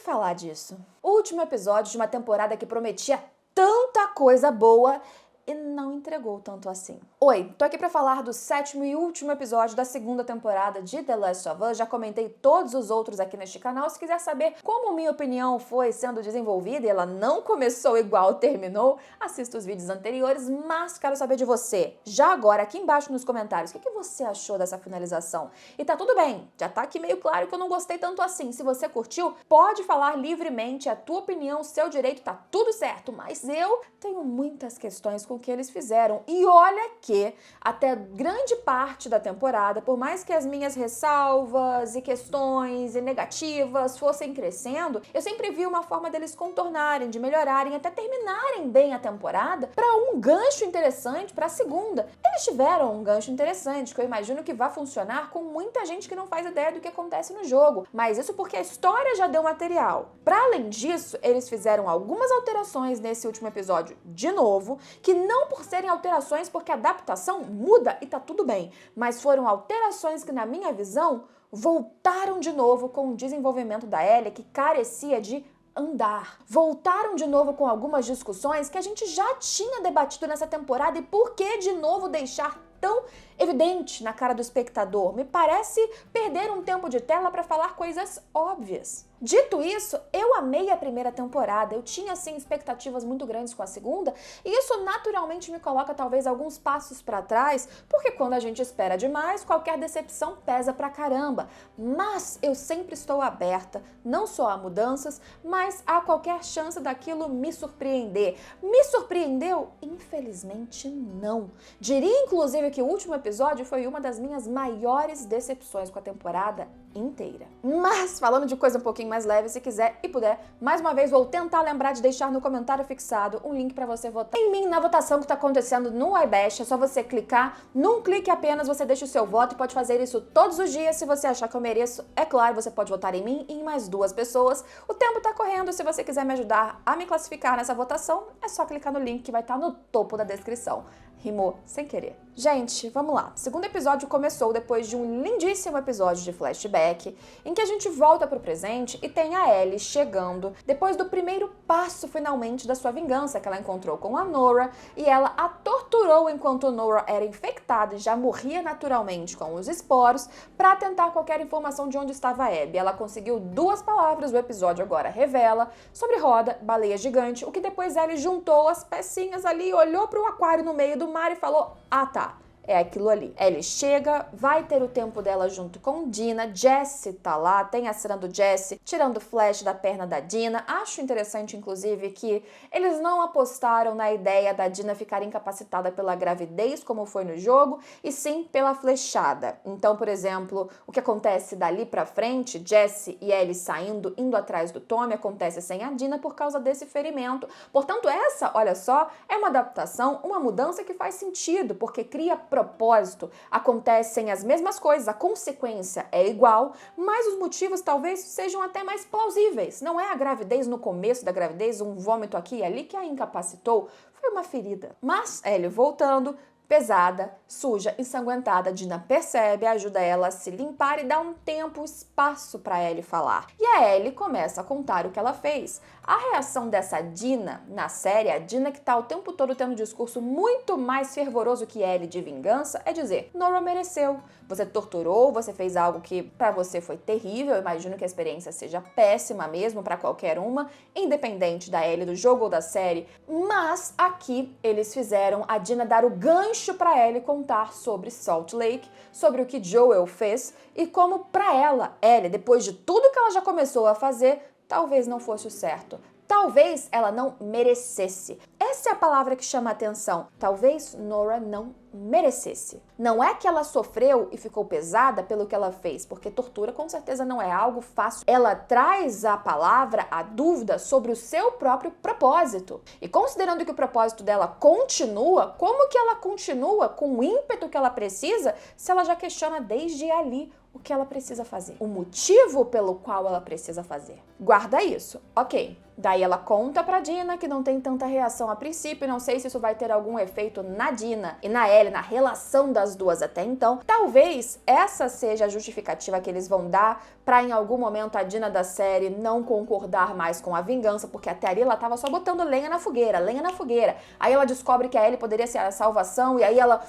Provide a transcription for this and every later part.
falar disso. O último episódio de uma temporada que prometia tanta coisa boa e não entregou tanto assim. Oi, tô aqui pra falar do 7º e último episódio da 2ª temporada de The Last of Us. Já comentei todos os outros aqui neste canal. Se quiser saber como minha opinião foi sendo desenvolvida e ela não começou igual terminou, assista os vídeos anteriores, mas quero saber de você. Já agora, aqui embaixo nos comentários, o que você achou dessa finalização? E tá tudo bem, já tá aqui meio claro que eu não gostei tanto assim. Se você curtiu, pode falar livremente, a tua opinião, o seu direito, tá tudo certo, mas eu tenho muitas questões com o que eles fizeram. E olha que até grande parte da temporada, por mais que as minhas ressalvas e questões e negativas fossem crescendo, eu sempre vi uma forma deles contornarem, de melhorarem, até terminarem bem a temporada para um gancho interessante para a segunda. Eles tiveram um gancho interessante que eu imagino que vai funcionar com muita gente que não faz ideia do que acontece no jogo, mas isso porque a história já deu material. Para além disso, eles fizeram algumas alterações nesse último episódio de novo, que não por serem alterações porque a adaptação muda e tá tudo bem, mas foram alterações que, na minha visão, voltaram de novo com o desenvolvimento da Ellie, que carecia de andar. Voltaram de novo com algumas discussões que a gente já tinha debatido nessa temporada e por que de novo deixar tão evidente na cara do espectador? Me parece perder um tempo de tela para falar coisas óbvias. Dito isso, eu amei a primeira temporada, eu tinha sim expectativas muito grandes com a segunda, e isso naturalmente me coloca talvez alguns passos para trás, porque quando a gente espera demais, qualquer decepção pesa pra caramba. Mas eu sempre estou aberta, não só a mudanças, mas a qualquer chance daquilo me surpreender. Me surpreendeu? Infelizmente não. Diria inclusive que o último episódio foi uma das minhas maiores decepções com a temporada inteira. Mas, falando de coisa um pouquinho mais leve, se quiser e puder, mais uma vez vou tentar lembrar de deixar no comentário fixado um link para você votar em mim na votação que está acontecendo no iBash. É só você clicar, num clique apenas você deixa o seu voto e pode fazer isso todos os dias se você achar que eu mereço. É claro, você pode votar em mim e em mais 2 pessoas. O tempo tá correndo, se você quiser me ajudar a me classificar nessa votação, é só clicar no link que vai estar no topo da descrição. Rimou sem querer. Gente, vamos lá. O 2º episódio começou depois de um lindíssimo episódio de flashback, em que a gente volta pro presente e tem a Ellie chegando depois do primeiro passo, finalmente, da sua vingança, que ela encontrou com a Nora, e ela a torturou enquanto Nora era infectada e já morria naturalmente com os esporos, para tentar qualquer informação de onde estava a Abby. Ela conseguiu 2 palavras, o episódio agora revela, sobre roda, baleia gigante, o que depois Ellie juntou as pecinhas ali, olhou pro aquário no meio do mar e falou: ah tá, é aquilo ali. Ellie chega, vai ter o tempo dela junto com Dina, Jesse tá lá, tem a cena do Jesse tirando flash da perna da Dina. Acho interessante, inclusive, que eles não apostaram na ideia da Dina ficar incapacitada pela gravidez, como foi no jogo, e sim pela flechada. Então, por exemplo, o que acontece dali pra frente, Jesse e Ellie saindo, indo atrás do Tommy, acontece sem a Dina por causa desse ferimento. Portanto, essa, olha só, é uma adaptação, uma mudança que faz sentido, porque cria propósito, acontecem as mesmas coisas, a consequência é igual, mas os motivos talvez sejam até mais plausíveis. Não é a gravidez no começo da gravidez, um vômito aqui e ali que a incapacitou, foi uma ferida. Mas Ellie voltando, pesada, suja, ensanguentada, Dina percebe, ajuda ela a se limpar e dá um tempo, um espaço para Ellie falar. E a Ellie começa a contar o que ela fez. A reação dessa Dina na série, a Dina que tá o tempo todo tendo um discurso muito mais fervoroso que Ellie de vingança, é dizer: Nora mereceu. Você torturou, você fez algo que pra você foi terrível, eu imagino que a experiência seja péssima mesmo pra qualquer uma, independente da Ellie do jogo ou da série, mas aqui eles fizeram a Dina dar o gancho pra Ellie contar sobre Salt Lake, sobre o que Joel fez e como pra ela, Ellie, depois de tudo que ela já começou a fazer, talvez não fosse o certo. Talvez ela não merecesse. Essa é a palavra que chama a atenção. Talvez Nora não merecesse. Não é que ela sofreu e ficou pesada pelo que ela fez, porque tortura com certeza não é algo fácil. Ela traz à palavra a dúvida sobre o seu próprio propósito. E considerando que o propósito dela continua, como que ela continua com o ímpeto que ela precisa se ela já questiona desde ali o o que ela precisa fazer, o motivo pelo qual ela precisa fazer. Guarda isso, ok. Daí ela conta pra Dina que não tem tanta reação a princípio, não sei se isso vai ter algum efeito na Dina e na Ellie, na relação das duas até então. Talvez essa seja a justificativa que eles vão dar pra em algum momento a Dina da série não concordar mais com a vingança, porque até ali ela tava só botando lenha na fogueira, lenha na fogueira. Aí ela descobre que a Ellie poderia ser a salvação e aí ela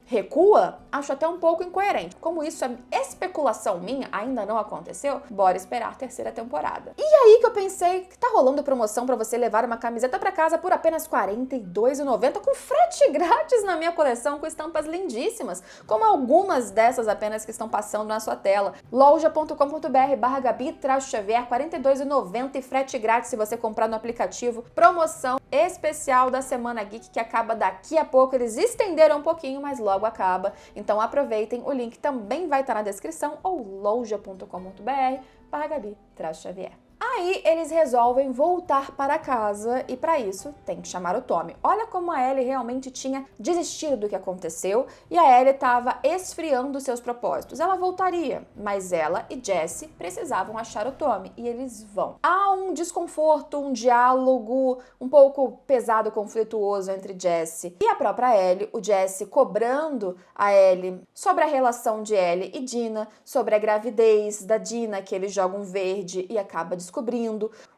recua, acho até um pouco incoerente. Como isso é especulação minha, ainda não aconteceu, bora esperar a terceira temporada. E aí que eu pensei que tá rolando promoção pra você levar uma camiseta pra casa por apenas R$ 42,90 com frete grátis na minha coleção com estampas lindíssimas, como algumas dessas apenas que estão passando na sua tela. loja.com.br/Gabi-Xavier, R$ 42,90 e frete grátis se você comprar no aplicativo. Promoção especial da Semana Geek que acaba daqui a pouco. Eles estenderam um pouquinho, mas logo acaba. Então aproveitem, o link também vai estar na descrição ou loja.com.br/Gabi-Xavier. Aí eles resolvem voltar para casa e para isso tem que chamar o Tommy. Olha como a Ellie realmente tinha desistido do que aconteceu e a Ellie estava esfriando seus propósitos. Ela voltaria, mas ela e Jesse precisavam achar o Tommy e eles vão. Há um desconforto, um diálogo um pouco pesado, conflituoso entre Jesse e a própria Ellie. O Jesse cobrando a Ellie sobre a relação de Ellie e Dina, sobre a gravidez da Dina, que ele joga um verde e acaba descobrindo.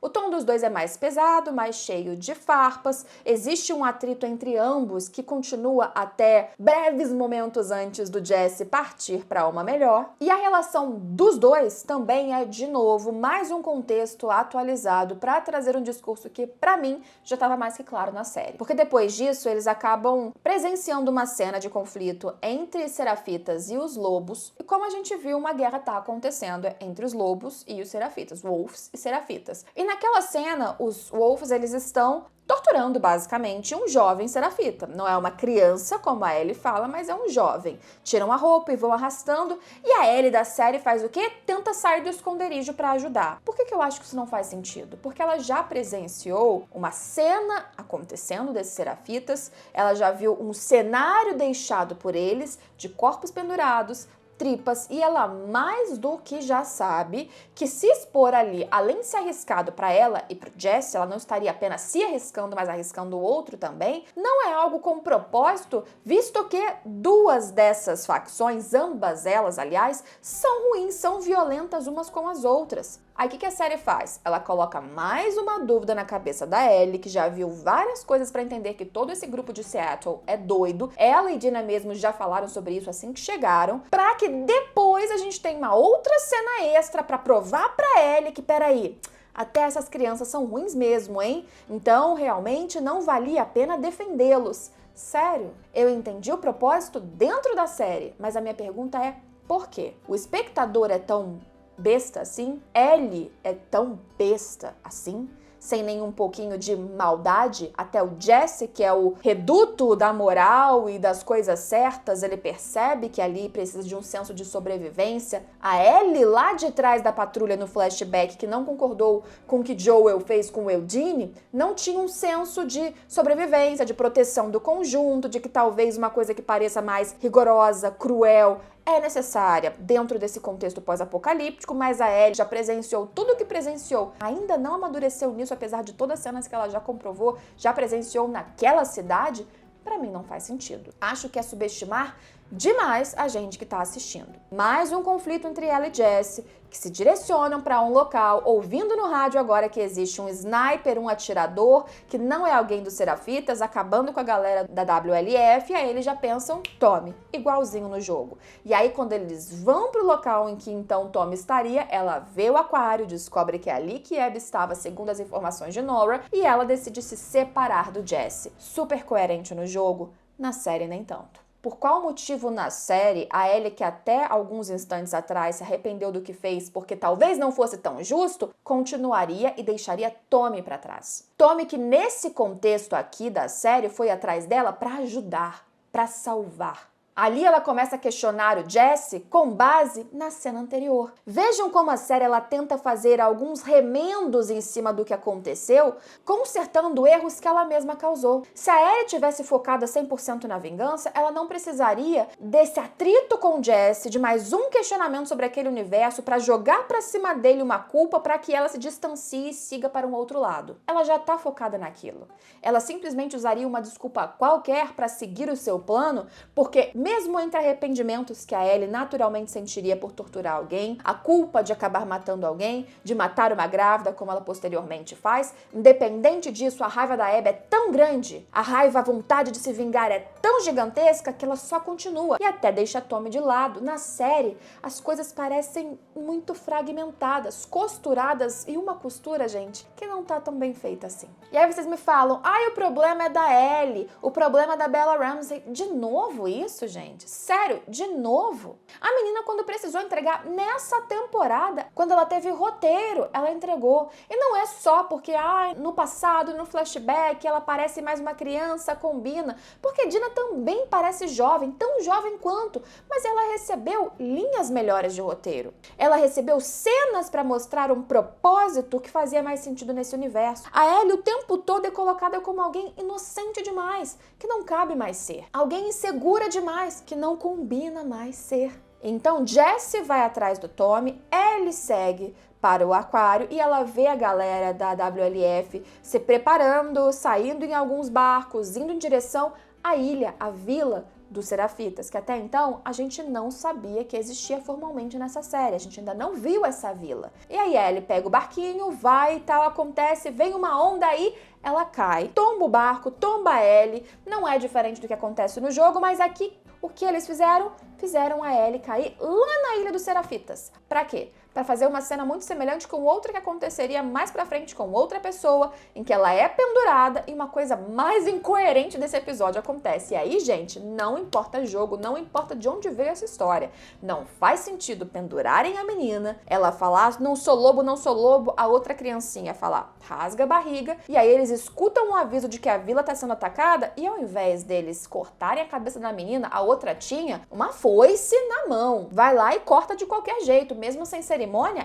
O tom dos dois é mais pesado, mais cheio de farpas. Existe um atrito entre ambos que continua até breves momentos antes do Jesse partir para uma melhor. E a relação dos dois também é, de novo, mais um contexto atualizado para trazer um discurso que, para mim, já estava mais que claro na série. Porque depois disso, eles acabam presenciando uma cena de conflito entre Serafitas e os Lobos. E como a gente viu, uma guerra tá acontecendo entre os Lobos e os Serafitas, Wolves e Serafitas. E naquela cena, os Wolves, eles estão torturando basicamente um jovem serafita. Não é uma criança, como a Ellie fala, mas é um jovem. Tiram a roupa e vão arrastando, e a Ellie da série faz o quê? Tenta sair do esconderijo para ajudar. Por que eu acho que isso não faz sentido? Porque ela já presenciou uma cena acontecendo desses serafitas, ela já viu um cenário deixado por eles, de corpos pendurados, tripas, e ela mais do que já sabe que se expor ali, além de ser arriscado para ela e pro Jesse, ela não estaria apenas se arriscando, mas arriscando o outro também, não é algo com propósito, visto que duas dessas facções, ambas elas, aliás, são ruins, são violentas umas com as outras. Aí o que a série faz? Ela coloca mais uma dúvida na cabeça da Ellie, que já viu várias coisas para entender que todo esse grupo de Seattle é doido. Ela e Dina mesmo já falaram sobre isso assim que chegaram, pra que depois a gente tenha uma outra cena extra para provar pra Ellie que, peraí, até essas crianças são ruins mesmo, hein? Então, realmente, não valia a pena defendê-los. Sério, eu entendi o propósito dentro da série, mas a minha pergunta é, por quê? O espectador é tão besta assim? Ellie é tão besta assim? Sem nenhum pouquinho de maldade? Até o Jesse, que é o reduto da moral e das coisas certas, ele percebe que ali precisa de um senso de sobrevivência. A Ellie, lá de trás da patrulha no flashback, que não concordou com o que Joel fez com o Eugene, não tinha um senso de sobrevivência, de proteção do conjunto, de que talvez uma coisa que pareça mais rigorosa, cruel, é necessária dentro desse contexto pós-apocalíptico, mas a Ellie já presenciou tudo o que presenciou. Ainda não amadureceu nisso, apesar de todas as cenas que ela já comprovou, já presenciou naquela cidade. Pra mim não faz sentido. Acho que é subestimar demais a gente que tá assistindo. Mais um conflito entre ela e Jesse, que se direcionam para um local, ouvindo no rádio agora que existe um sniper, um atirador, que não é alguém dos Serafitas, acabando com a galera da WLF, e aí eles já pensam, Tommy, igualzinho no jogo. E aí quando eles vão pro local em que então Tommy estaria, ela vê o aquário, descobre que é ali que Abby estava, segundo as informações de Nora, e ela decide se separar do Jesse. Super coerente no jogo, na série nem tanto. Por qual motivo na série a Ellie, que até alguns instantes atrás se arrependeu do que fez porque talvez não fosse tão justo, continuaria e deixaria Tommy para trás? Tommy, que nesse contexto aqui da série foi atrás dela para ajudar, para salvar. Ali ela começa a questionar o Jesse com base na cena anterior. Vejam como a série ela tenta fazer alguns remendos em cima do que aconteceu, consertando erros que ela mesma causou. Se a Ellie tivesse focada 100% na vingança, ela não precisaria desse atrito com o Jesse, de mais um questionamento sobre aquele universo para jogar para cima dele uma culpa para que ela se distancie e siga para um outro lado. Ela já está focada naquilo. Ela simplesmente usaria uma desculpa qualquer para seguir o seu plano, porque mesmo entre arrependimentos que a Ellie naturalmente sentiria por torturar alguém, a culpa de acabar matando alguém, de matar uma grávida, como ela posteriormente faz, independente disso, a raiva da Abby é tão grande, a raiva, a vontade de se vingar é tão gigantesca que ela só continua e até deixa a Tommy de lado. Na série, as coisas parecem muito fragmentadas, costuradas e uma costura, gente, que não tá tão bem feita assim. E aí vocês me falam, o problema é da Ellie, o problema é da Bella Ramsey. De novo isso, gente? Sério, de novo? A menina, quando precisou entregar nessa temporada, quando ela teve roteiro, ela entregou. E não é só porque, no passado, no flashback, ela parece mais uma criança, combina. Porque Dina também parece jovem, tão jovem quanto, mas ela recebeu linhas melhores de roteiro. Ela recebeu cenas para mostrar um propósito que fazia mais sentido nesse universo. A Ellie o tempo todo é colocada como alguém inocente demais, que não cabe mais ser. Alguém insegura demais, que não combina mais ser. Então Jesse vai atrás do Tommy, Ellie segue para o aquário e ela vê a galera da WLF se preparando, saindo em alguns barcos, indo em direção à ilha, à vila dos Serafitas, que até então a gente não sabia que existia formalmente nessa série, a gente ainda não viu essa vila. E aí Ellie pega o barquinho, vai e tal, acontece, vem uma onda aí, ela cai, tomba o barco, tomba a Ellie, não é diferente do que acontece no jogo, mas aqui o que eles fizeram? Fizeram a Ellie cair lá na Ilha dos Serafitas. Pra quê? Para fazer uma cena muito semelhante com outra que aconteceria mais pra frente com outra pessoa, em que ela é pendurada e uma coisa mais incoerente desse episódio acontece. E aí, gente, não importa jogo, não importa de onde veio essa história. Não faz sentido pendurarem a menina, ela falar, não sou lobo, a outra criancinha falar, rasga a barriga, e aí eles escutam um aviso de que a vila tá sendo atacada e ao invés deles cortarem a cabeça da menina, a outra tinha uma foice na mão. Vai lá e corta de qualquer jeito, mesmo sem cerimônia,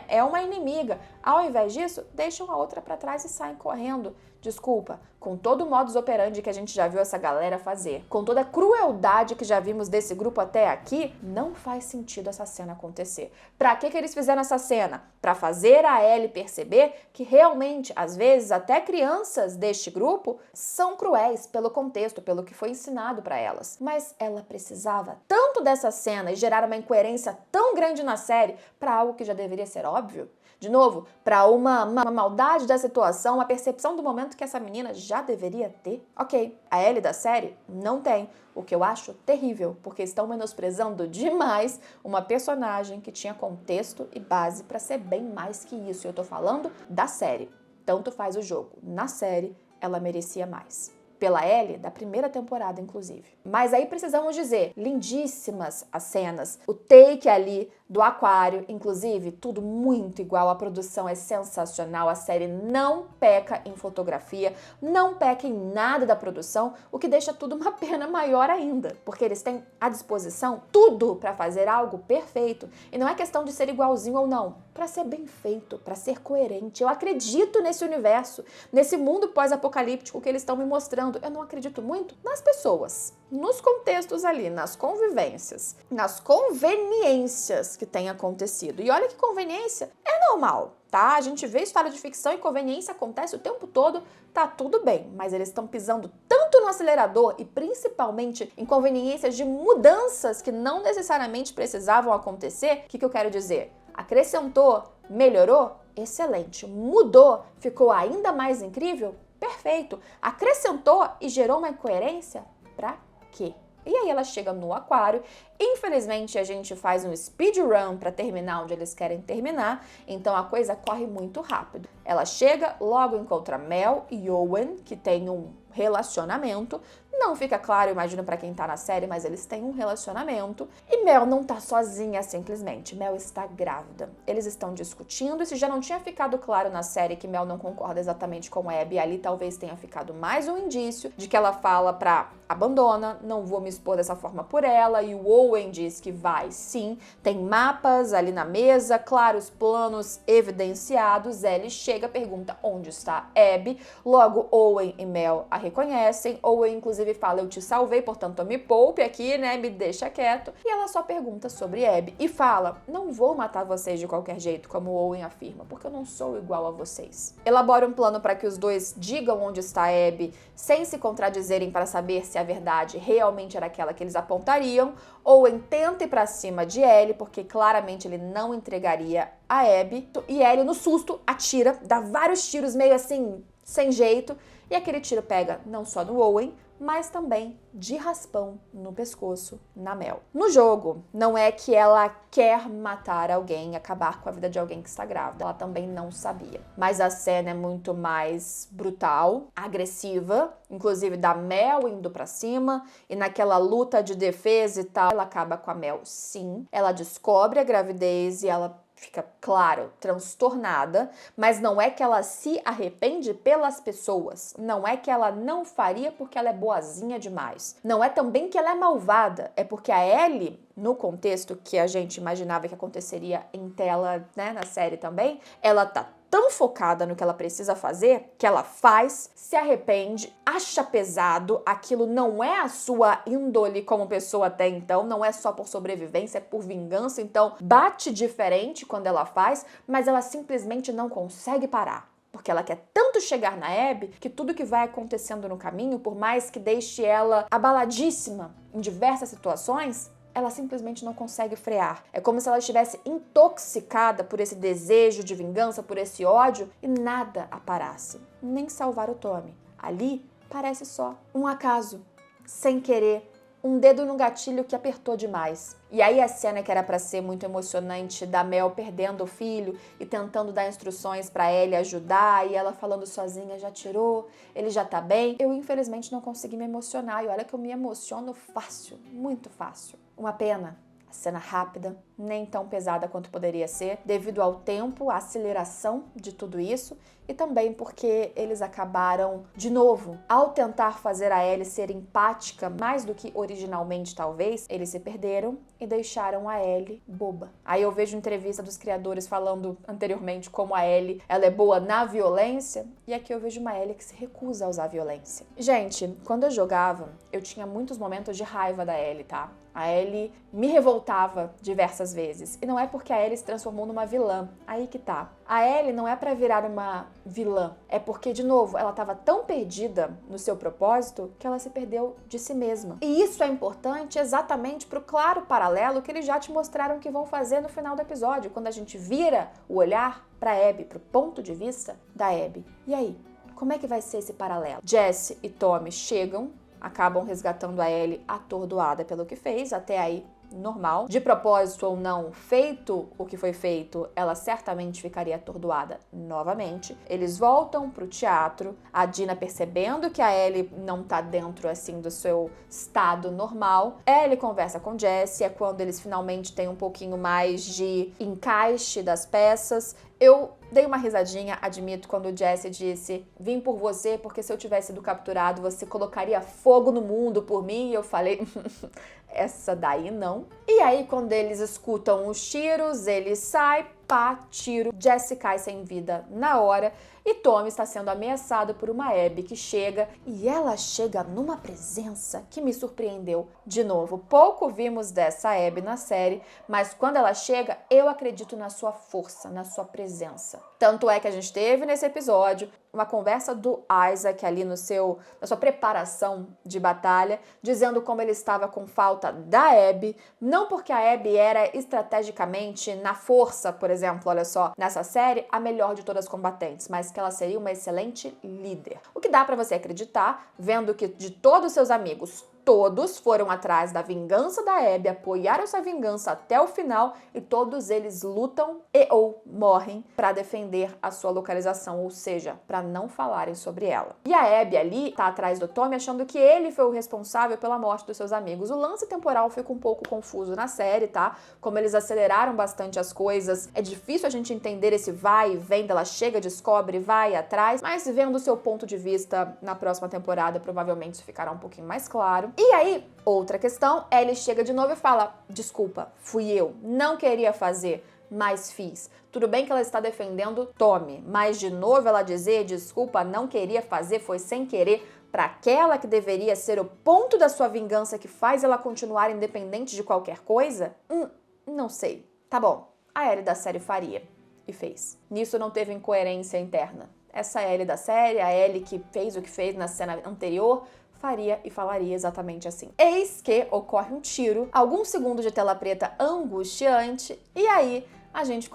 é uma inimiga. Ao invés disso, deixam a outra pra trás e saem correndo. Desculpa, com todo o modus operandi que a gente já viu essa galera fazer, com toda a crueldade que já vimos desse grupo até aqui, não faz sentido essa cena acontecer. Pra que eles fizeram essa cena? Pra fazer a Ellie perceber que realmente, às vezes, até crianças deste grupo são cruéis pelo contexto, pelo que foi ensinado pra elas. Mas ela precisava tanto dessa cena e gerar uma incoerência tão grande na série pra algo que já deveria ser óbvio? De novo, para uma maldade da situação, uma percepção do momento que essa menina já deveria ter. Ok, a Ellie da série não tem, o que eu acho terrível, porque estão menosprezando demais uma personagem que tinha contexto e base para ser bem mais que isso. E eu tô falando da série. Tanto faz o jogo. Na série, ela merecia mais. Pela Ellie, da primeira temporada, inclusive. Mas aí precisamos dizer, lindíssimas as cenas, o take ali do aquário, inclusive, tudo muito igual, a produção é sensacional, a série não peca em fotografia, não peca em nada da produção, o que deixa tudo uma pena maior ainda, porque eles têm à disposição tudo para fazer algo perfeito, e não é questão de ser igualzinho ou não, para ser bem feito, para ser coerente. Eu acredito nesse universo, nesse mundo pós-apocalíptico que eles estão me mostrando. Eu não acredito muito nas pessoas, nos contextos ali, nas convivências, nas conveniências que têm acontecido. E olha que conveniência é normal, tá? A gente vê história de ficção e conveniência acontece o tempo todo, tá tudo bem, mas eles estão pisando tanto no acelerador e principalmente em conveniências de mudanças que não necessariamente precisavam acontecer. O que eu quero dizer? Acrescentou, melhorou? Excelente. Mudou, ficou ainda mais incrível? Perfeito. Acrescentou e gerou uma incoerência? Pra quê? E aí ela chega no aquário, infelizmente a gente faz um speedrun para terminar onde eles querem terminar, então a coisa corre muito rápido. Ela chega, logo encontra Mel e Owen, que tem um relacionamento, Não fica claro, imagino, pra quem tá na série, mas eles têm um relacionamento. E Mel não tá sozinha, simplesmente. Mel está grávida. Eles estão discutindo, e se já não tinha ficado claro na série que Mel não concorda exatamente com Abby, ali talvez tenha ficado mais um indício de que ela fala pra abandona, não vou me expor dessa forma por ela, e o Owen diz que vai sim. Tem mapas ali na mesa, claros planos evidenciados. Ellie chega, pergunta onde está Abby. Logo, Owen e Mel a reconhecem. Owen, inclusive, fala, eu te salvei, portanto, me poupe aqui, né? Me deixa quieto. E ela só pergunta sobre Abby e fala, não vou matar vocês de qualquer jeito, como Owen afirma, porque eu não sou igual a vocês. Elabora um plano para que os dois digam onde está Abby, sem se contradizerem, para saber se a verdade realmente era aquela que eles apontariam. Owen tenta ir pra cima de Ellie, porque claramente ele não entregaria a Abby. E Ellie, no susto, atira, dá vários tiros meio assim, sem jeito. E aquele tiro pega não só no Owen, mas também de raspão no pescoço na Mel. No jogo, não é que ela quer matar alguém, acabar com a vida de alguém que está grávida. Ela também não sabia. Mas a cena é muito mais brutal, agressiva, inclusive da Mel indo pra cima, e naquela luta de defesa e tal, ela acaba com a Mel, sim. Ela descobre a gravidez e ela fica, claro, transtornada, mas não é que ela se arrepende pelas pessoas, não é que ela não faria porque ela é boazinha demais, não é também que ela é malvada, é porque a Ellie, no contexto que a gente imaginava que aconteceria em tela, né, na série também, ela tá tão focada no que ela precisa fazer, que ela faz, se arrepende, acha pesado, aquilo não é a sua índole como pessoa até então, não é só por sobrevivência, é por vingança, então bate diferente quando ela faz, mas ela simplesmente não consegue parar. Porque ela quer tanto chegar na Abby que tudo que vai acontecendo no caminho, por mais que deixe ela abaladíssima em diversas situações, ela simplesmente não consegue frear. É como se ela estivesse intoxicada por esse desejo de vingança, por esse ódio, e nada a parasse. Nem salvar o Tommy. Ali parece só um acaso, sem querer, um dedo no gatilho que apertou demais. E aí a cena que era pra ser muito emocionante da Mel perdendo o filho e tentando dar instruções pra Ellie ajudar, e ela falando sozinha, já tirou, ele já tá bem. Eu infelizmente não consegui me emocionar, e olha que eu me emociono fácil, muito fácil. Uma pena. A cena rápida, nem tão pesada quanto poderia ser, devido ao tempo, à aceleração de tudo isso, e também porque eles acabaram, de novo, ao tentar fazer a Ellie ser empática, mais do que originalmente talvez, eles se perderam e deixaram a Ellie boba. Aí eu vejo entrevista dos criadores falando anteriormente como a Ellie, ela é boa na violência, e aqui eu vejo uma Ellie que se recusa a usar violência. Gente, quando eu jogava, eu tinha muitos momentos de raiva da Ellie, tá? A Ellie me revoltava diversas vezes. E não é porque a Ellie se transformou numa vilã. Aí que tá. A Ellie não é pra virar uma vilã. É porque, de novo, ela tava tão perdida no seu propósito que ela se perdeu de si mesma. E isso é importante exatamente pro claro paralelo que eles já te mostraram que vão fazer no final do episódio, quando a gente vira o olhar pra Abby, pro ponto de vista da Abby. E aí? Como é que vai ser esse paralelo? Jesse e Tommy chegam, acabam resgatando a Ellie atordoada pelo que fez, até aí normal. De propósito ou não, feito o que foi feito, ela certamente ficaria atordoada novamente. Eles voltam pro teatro, a Dina percebendo que a Ellie não tá dentro, assim, do seu estado normal. Ellie conversa com Jesse, é quando eles finalmente têm um pouquinho mais de encaixe das peças. Eu dei uma risadinha, admito, quando o Jesse disse, vim por você porque se eu tivesse sido capturado, você colocaria fogo no mundo por mim. E eu falei, essa daí não. E aí, quando eles escutam os tiros, ele sai, pá, tiro, Jesse cai sem vida na hora e Tommy está sendo ameaçado por uma Abby que chega, e ela chega numa presença que me surpreendeu. De novo, pouco vimos dessa Abby na série, mas quando ela chega, eu acredito na sua força, na sua presença. Tanto é que a gente teve nesse episódio uma conversa do Isaac ali na sua preparação de batalha, dizendo como ele estava com falta da Abby, não porque a Abby era estrategicamente, na força, por exemplo, olha só, nessa série, a melhor de todas as combatentes, mas que ela seria uma excelente líder. O que dá pra você acreditar, vendo que de todos os seus amigos, todos foram atrás da vingança da Abby, apoiaram essa vingança até o final e todos eles lutam e ou morrem para defender a sua localização, ou seja, para não falarem sobre ela. E a Abby ali tá atrás do Tommy achando que ele foi o responsável pela morte dos seus amigos. O lance temporal fica um pouco confuso na série, tá? Como eles aceleraram bastante as coisas, é difícil a gente entender esse vai e vem dela, chega, descobre, vai atrás, mas vendo o seu ponto de vista na próxima temporada, provavelmente isso ficará um pouquinho mais claro. E aí, outra questão, Ellie chega de novo e fala: desculpa, fui eu, não queria fazer, mas fiz. Tudo bem que ela está defendendo Tommy, mas de novo ela dizer desculpa, não queria fazer, foi sem querer, para aquela que deveria ser o ponto da sua vingança que faz ela continuar independente de qualquer coisa? Não sei. Tá bom, a Ellie da série faria. E fez. Nisso não teve incoerência interna. Essa Ellie da série, a Ellie que fez o que fez na cena anterior, faria e falaria exatamente assim. Eis que ocorre um tiro, alguns segundos de tela preta angustiante, e aí a gente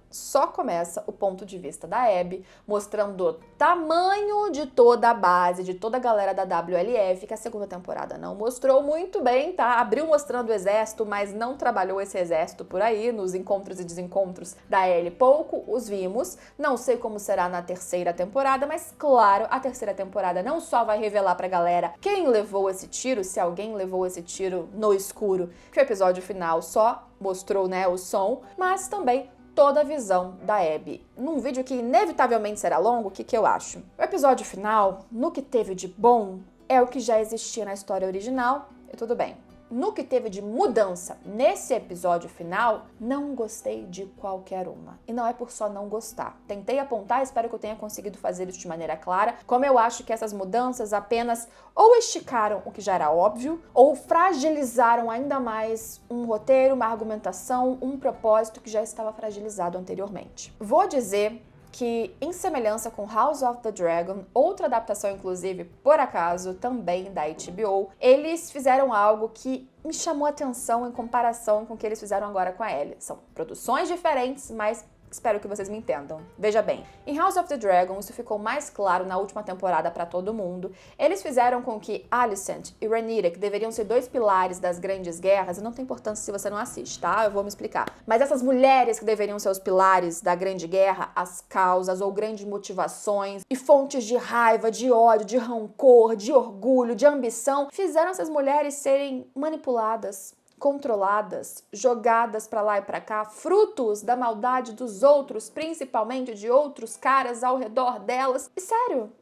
só começa o ponto de vista da Abby, mostrando o tamanho de toda a base, de toda a galera da WLF, que a segunda temporada não mostrou muito bem, tá? Abriu mostrando o exército, mas não trabalhou esse exército por aí, nos encontros e desencontros da Ellie, pouco os vimos. Não sei como será na terceira temporada, mas claro, a terceira temporada não só vai revelar pra galera quem levou esse tiro, se alguém levou esse tiro no escuro, que o episódio final só mostrou, né, o som, mas também toda a visão da Abby. Num vídeo que inevitavelmente será longo, o que eu acho? O episódio final, no que teve de bom, é o que já existia na história original, e tudo bem. No que teve de mudança nesse episódio final, não gostei de qualquer uma. E não é por só não gostar. Tentei apontar, espero que eu tenha conseguido fazer isso de maneira clara, como eu acho que essas mudanças apenas ou esticaram o que já era óbvio, ou fragilizaram ainda mais um roteiro, uma argumentação, um propósito que já estava fragilizado anteriormente. Vou dizer que, em semelhança com House of the Dragon, outra adaptação, inclusive, por acaso, também da HBO, eles fizeram algo que me chamou a atenção em comparação com o que eles fizeram agora com a Ellie. São produções diferentes, mas espero que vocês me entendam. Veja bem, em House of the Dragon, isso ficou mais claro na última temporada para todo mundo. Eles fizeram com que Alicent e Rhaenyra, que deveriam ser dois pilares das grandes guerras, e não tem importância se você não assiste, tá? Eu vou me explicar. Mas essas mulheres que deveriam ser os pilares da grande guerra, as causas ou grandes motivações e fontes de raiva, de ódio, de rancor, de orgulho, de ambição, fizeram essas mulheres serem manipuladas, controladas, jogadas pra lá e pra cá, frutos da maldade dos outros, principalmente de outros caras ao redor delas. E sério,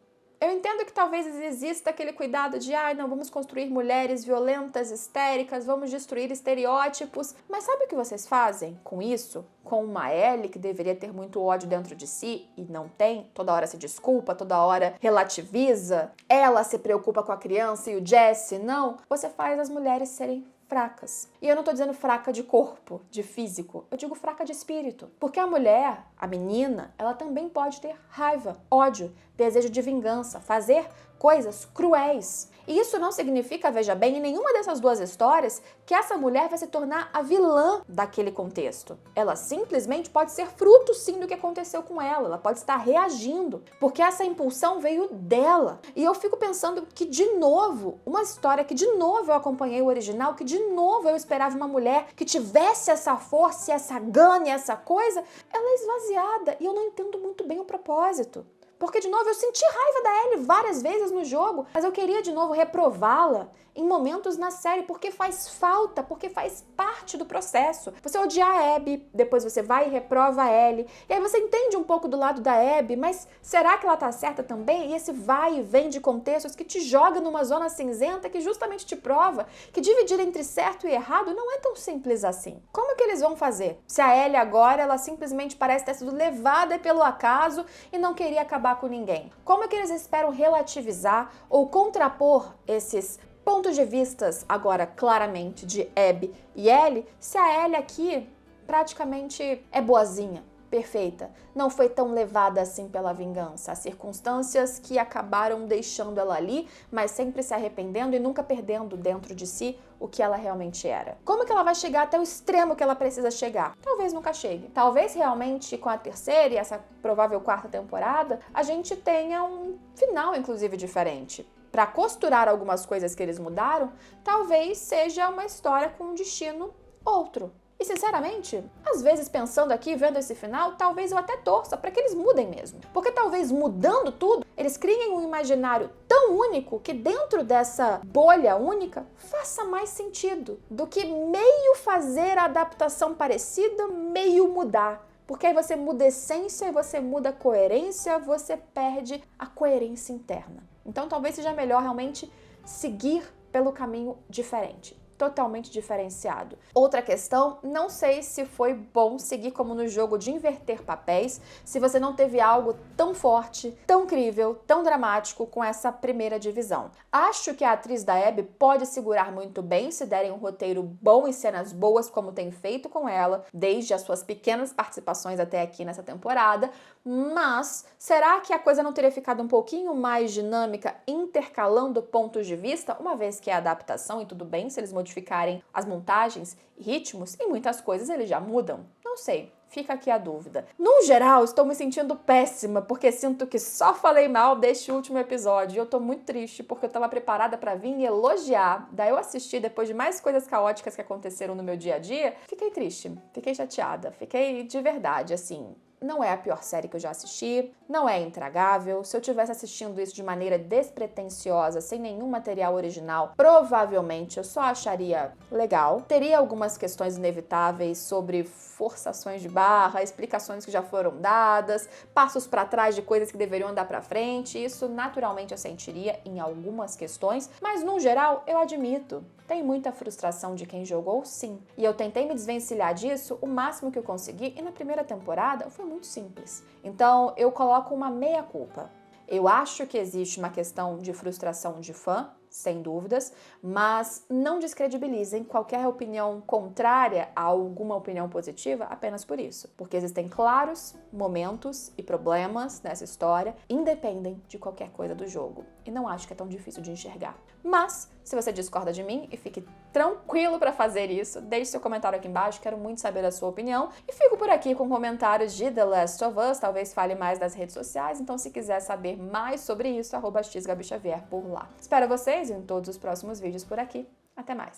eu entendo que talvez exista aquele cuidado de não vamos construir mulheres violentas, histéricas, vamos destruir estereótipos. Mas sabe o que vocês fazem com isso? Com uma Ellie que deveria ter muito ódio dentro de si e não tem, toda hora se desculpa, toda hora relativiza, ela se preocupa com a criança e o Jesse não. Você faz as mulheres serem fracas. E eu não tô dizendo fraca de corpo, de físico, eu digo fraca de espírito. Porque a mulher, a menina, ela também pode ter raiva, ódio, desejo de vingança, fazer coisas cruéis. E isso não significa, veja bem, em nenhuma dessas duas histórias, que essa mulher vai se tornar a vilã daquele contexto. Ela simplesmente pode ser fruto, sim, do que aconteceu com ela. Ela pode estar reagindo, porque essa impulsão veio dela. E eu fico pensando que, de novo, uma história que, de novo, eu acompanhei o original, que, de novo, eu esperava uma mulher que tivesse essa força, essa gana, essa coisa, ela é esvaziada. E eu não entendo muito bem o propósito. Porque, de novo, eu senti raiva da Ellie várias vezes no jogo, mas eu queria, de novo, reprová-la em momentos na série, porque faz falta, porque faz parte do processo. Você odiar a Abby, depois você vai e reprova a Ellie, e aí você entende um pouco do lado da Abby, mas será que ela tá certa também? E esse vai e vem de contextos que te joga numa zona cinzenta que justamente te prova que dividir entre certo e errado não é tão simples assim. Como que eles vão fazer? Se a Ellie agora, ela simplesmente parece ter sido levada pelo acaso e não queria acabar com ninguém. Como é que eles esperam relativizar ou contrapor esses pontos de vistas, agora claramente, de Abby e Ellie, se a Ellie aqui praticamente é boazinha, perfeita, não foi tão levada assim pela vingança, as circunstâncias que acabaram deixando ela ali, mas sempre se arrependendo e nunca perdendo dentro de si o que ela realmente era. Como que ela vai chegar até o extremo que ela precisa chegar? Talvez nunca chegue. Talvez realmente com a terceira e essa provável quarta temporada, a gente tenha um final, inclusive, diferente. para costurar algumas coisas que eles mudaram, talvez seja uma história com um destino outro. E sinceramente, às vezes pensando aqui, vendo esse final, talvez eu até torça para que eles mudem mesmo. Porque talvez mudando tudo, eles criem um imaginário tão único que dentro dessa bolha única faça mais sentido do que meio fazer a adaptação parecida, meio mudar. Porque aí você muda a essência, você muda a coerência, você perde a coerência interna. Então talvez seja melhor realmente seguir pelo caminho diferente. Totalmente diferenciado. Outra questão, não sei se foi bom seguir como no jogo de inverter papéis, se você não teve algo tão forte, tão incrível, tão dramático com essa primeira divisão. Acho que a atriz da Abby pode segurar muito bem se derem um roteiro bom e cenas boas como tem feito com ela, desde as suas pequenas participações até aqui nessa temporada, mas será que a coisa não teria ficado um pouquinho mais dinâmica intercalando pontos de vista, uma vez que é adaptação e tudo bem se eles modificarem as montagens e ritmos, e muitas coisas eles já mudam? Não sei, fica aqui a dúvida. No geral, estou me sentindo péssima, porque sinto que só falei mal deste último episódio, e eu tô muito triste, porque eu tava preparada pra vir e elogiar. Daí eu assisti, depois de mais coisas caóticas que aconteceram no meu dia a dia, fiquei triste, fiquei chateada, fiquei de verdade, assim... Não é a pior série que eu já assisti, não é intragável. Se eu tivesse assistindo isso de maneira despretensiosa, sem nenhum material original, provavelmente eu só acharia legal. Teria algumas questões inevitáveis sobre forçações de barra, explicações que já foram dadas, passos para trás de coisas que deveriam andar para frente. Isso naturalmente eu sentiria em algumas questões, mas no geral eu admito. Tem muita frustração de quem jogou, sim. E eu tentei me desvencilhar disso o máximo que eu consegui, e na primeira temporada foi muito simples. Então, eu coloco uma meia-culpa. Eu acho que existe uma questão de frustração de fã, sem dúvidas, mas não descredibilizem qualquer opinião contrária a alguma opinião positiva apenas por isso. Porque existem claros momentos e problemas nessa história, independem de qualquer coisa do jogo. E não acho que é tão difícil de enxergar. Mas, se você discorda de mim e fique tranquilo para fazer isso, deixe seu comentário aqui embaixo, quero muito saber a sua opinião. E fico por aqui com comentários de The Last of Us, talvez fale mais das redes sociais, então se quiser saber mais sobre isso, @xGabiXavier por lá. Espero vocês em todos os próximos vídeos por aqui. Até mais!